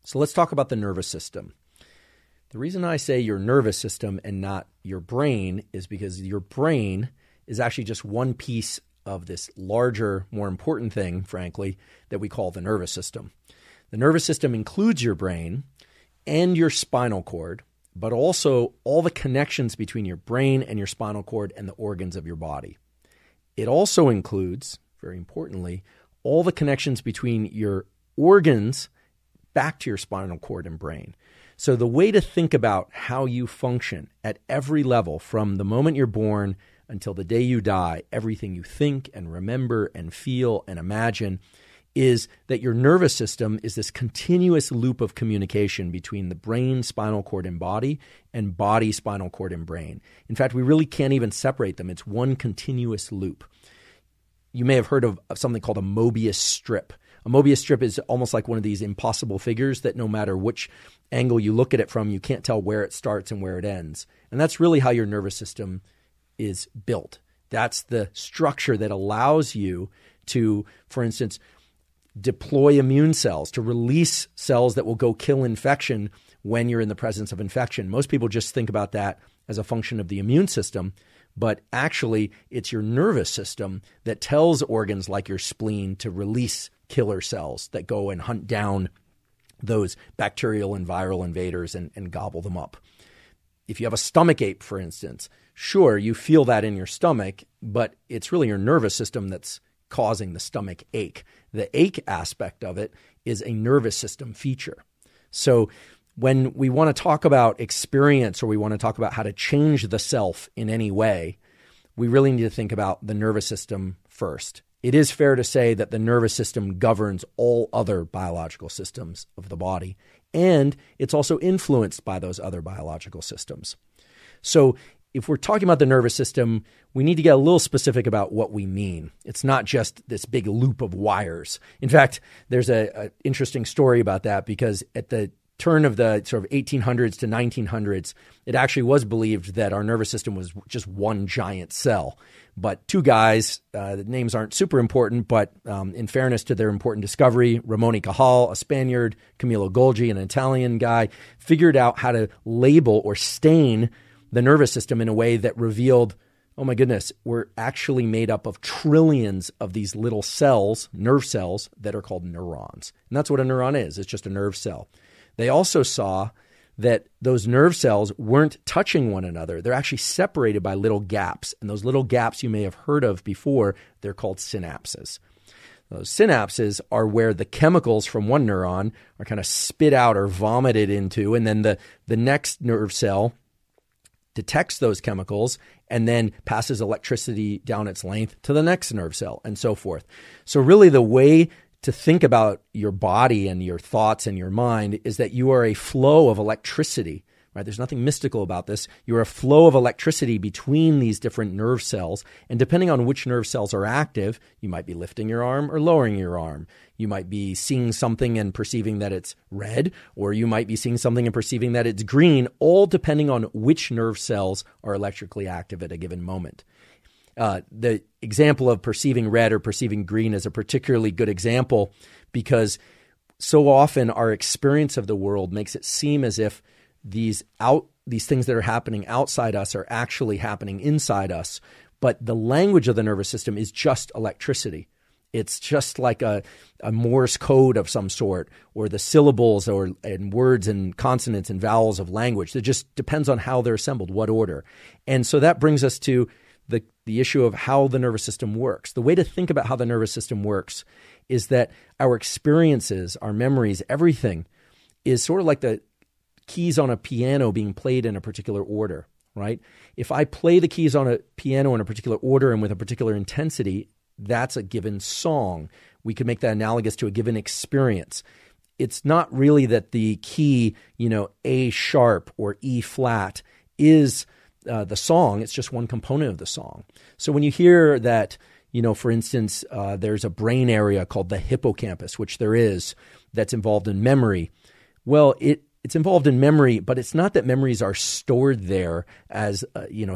So let's talk about the nervous system. The reason I say your nervous system and not your brain is because your brain is actually just one piece of this larger, more important thing, frankly, that we call the nervous system. The nervous system includes your brain and your spinal cord, but also all the connections between your brain and your spinal cord and the organs of your body. It also includes, very importantly, all the connections between your organs back to your spinal cord and brain. So the way to think about how you function at every level, from the moment you're born until the day you die, everything you think and remember and feel and imagine, is that your nervous system is this continuous loop of communication between the brain, spinal cord, and body spinal cord, and brain. In fact, we really can't even separate them. It's one continuous loop. You may have heard of something called a Mobius strip. A Mobius strip is almost like one of these impossible figures that no matter which angle you look at it from, you can't tell where it starts and where it ends. And that's really how your nervous system is built. That's the structure that allows you to, for instance, deploy immune cells, to release cells that will go kill infection when you're in the presence of infection. Most people just think about that as a function of the immune system, but actually it's your nervous system that tells organs like your spleen to release killer cells that go and hunt down those bacterial and viral invaders and gobble them up. If you have a stomach ache, for instance, sure, you feel that in your stomach, but it's really your nervous system that's causing the stomach ache. The ache aspect of it is a nervous system feature. So when we want to talk about experience, or we want to talk about how to change the self in any way, we really need to think about the nervous system first. It is fair to say that the nervous system governs all other biological systems of the body, and it's also influenced by those other biological systems. So if we're talking about the nervous system, we need to get a little specific about what we mean. It's not just this big loop of wires. In fact, there's an interesting story about that, because at the turn of the sort of 1800s to 1900s, it actually was believed that our nervous system was just one giant cell. But two guys, the names aren't super important, but in fairness to their important discovery, Ramon y Cajal, a Spaniard, Camillo Golgi, an Italian guy, figured out how to label or stain the nervous system in a way that revealed, oh my goodness, we're actually made up of trillions of these little cells, nerve cells, that are called neurons. And that's what a neuron is. It's just a nerve cell. They also saw that those nerve cells weren't touching one another. They're actually separated by little gaps. And those little gaps you may have heard of before, they're called synapses. Those synapses are where the chemicals from one neuron are kind of spit out or vomited into, and then the next nerve cell detects those chemicals and then passes electricity down its length to the next nerve cell, and so forth. So really the way to think about your body and your thoughts and your mind is that you are a flow of electricity, right? There's nothing mystical about this. You're a flow of electricity between these different nerve cells, and depending on which nerve cells are active, you might be lifting your arm or lowering your arm. You might be seeing something and perceiving that it's red, or you might be seeing something and perceiving that it's green, all depending on which nerve cells are electrically active at a given moment. The example of perceiving red or perceiving green is a particularly good example, because so often our experience of the world makes it seem as if these things that are happening outside us are actually happening inside us. But the language of the nervous system is just electricity. It's just like a Morse code of some sort, or the syllables and words and consonants and vowels of language. It just depends on how they're assembled, what order. And so that brings us to the issue of how the nervous system works. The way to think about how the nervous system works is that our experiences, our memories, everything is sort of like the keys on a piano being played in a particular order, right? If I play the keys on a piano in a particular order and with a particular intensity, that's a given song. We could make that analogous to a given experience. It's not really that the key, A sharp or E flat is the song. It's just one component of the song. So when you hear that, for instance, there's a brain area called the hippocampus, which there is, that's involved in memory. Well, it's involved in memory, but it's not that memories are stored there as,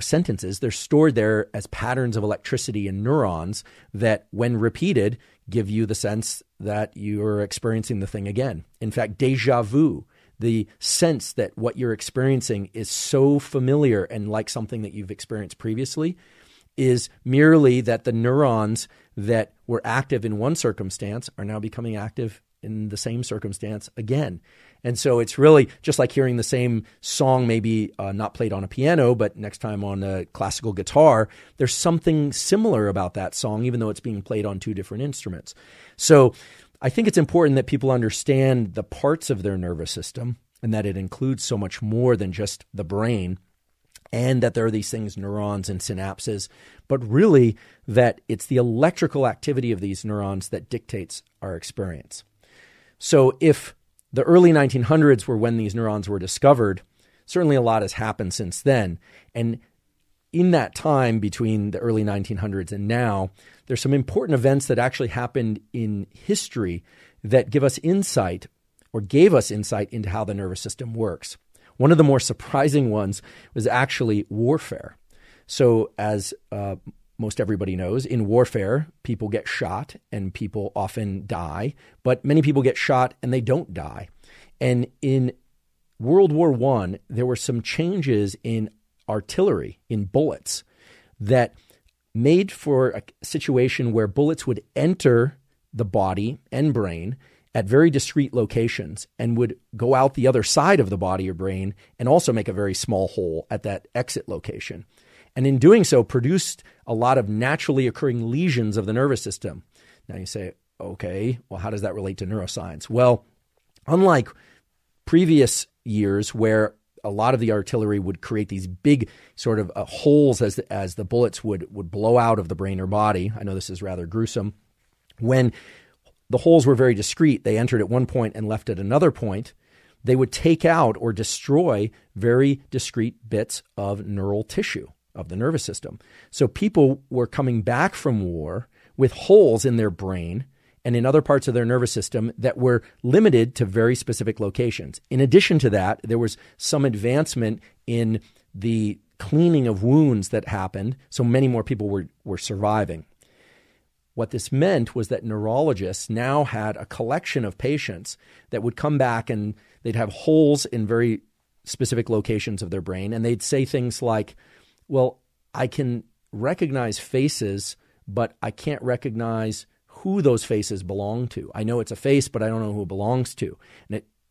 sentences. They're stored there as patterns of electricity in neurons that, when repeated, give you the sense that you're experiencing the thing again. In fact, déjà vu, the sense that what you're experiencing is so familiar and like something that you've experienced previously, is merely that the neurons that were active in one circumstance are now becoming active in the same circumstance again. And so it's really just like hearing the same song, maybe not played on a piano, but next time on a classical guitar. There's something similar about that song, even though it's being played on two different instruments. So I think it's important that people understand the parts of their nervous system and that it includes so much more than just the brain, and that there are these things, neurons and synapses, but really that it's the electrical activity of these neurons that dictates our experience. So if the early 1900s were when these neurons were discovered, certainly a lot has happened since then. And in that time between the early 1900s and now, there's some important events that actually happened in history that give us insight, or gave us insight, into how the nervous system works. One of the more surprising ones was actually warfare. So as most everybody knows, in warfare, people get shot and people often die, but many people get shot and they don't die. And in World War I, there were some changes in artillery, in bullets, that made for a situation where bullets would enter the body and brain at very discrete locations and would go out the other side of the body or brain and also make a very small hole at that exit location. And in doing so, produced a lot of naturally occurring lesions of the nervous system. Now you say, okay, well, how does that relate to neuroscience? Well, unlike previous years where a lot of the artillery would create these big sort of holes as the bullets would blow out of the brain or body, I know this is rather gruesome, when the holes were very discrete, they entered at one point and left at another point, they would take out or destroy very discrete bits of neural tissue of the nervous system. So people were coming back from war with holes in their brain and in other parts of their nervous system that were limited to very specific locations. In addition to that, there was some advancement in the cleaning of wounds that happened, so many more people were surviving. What this meant was that neurologists now had a collection of patients that would come back and they'd have holes in very specific locations of their brain, and they'd say things like, well, I can recognize faces, but I can't recognize who those faces belong to. I know it's a face, but I don't know who it belongs to.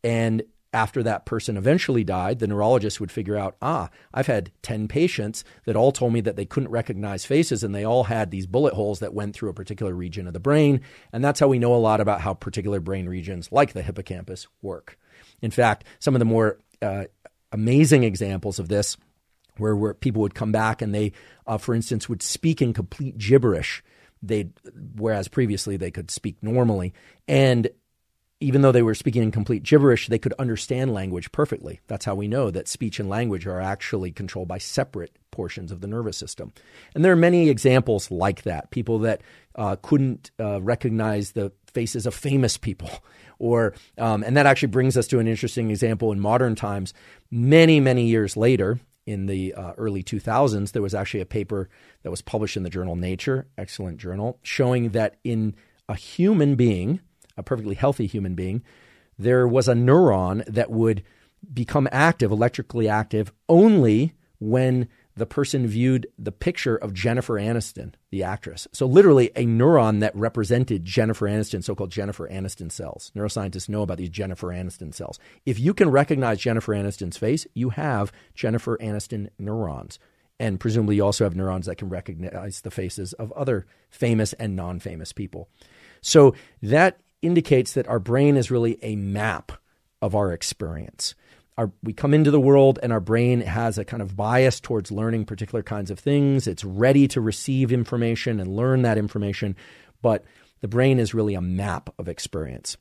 And after that person eventually died, the neurologist would figure out, I've had 10 patients that all told me that they couldn't recognize faces, and they all had these bullet holes that went through a particular region of the brain. And that's how we know a lot about how particular brain regions, like the hippocampus, work. In fact, some of the more amazing examples of this, where people would come back and they, for instance, would speak in complete gibberish, whereas previously they could speak normally. And even though they were speaking in complete gibberish, they could understand language perfectly. That's how we know that speech and language are actually controlled by separate portions of the nervous system. And there are many examples like that. People that couldn't recognize the faces of famous people. And that actually brings us to an interesting example in modern times. Many, many years later, in the early 2000s, there was actually a paper that was published in the journal Nature, excellent journal, showing that in a human being, a perfectly healthy human being, there was a neuron that would become active, electrically active, only when the person viewed the picture of Jennifer Aniston, the actress. So literally a neuron that represented Jennifer Aniston, so-called Jennifer Aniston cells. Neuroscientists know about these Jennifer Aniston cells. If you can recognize Jennifer Aniston's face, you have Jennifer Aniston neurons. And presumably you also have neurons that can recognize the faces of other famous and non-famous people. So that indicates that our brain is really a map of our experience. We come into the world and our brain has a kind of bias towards learning particular kinds of things. It's ready to receive information and learn that information, but the brain is really a map of experience.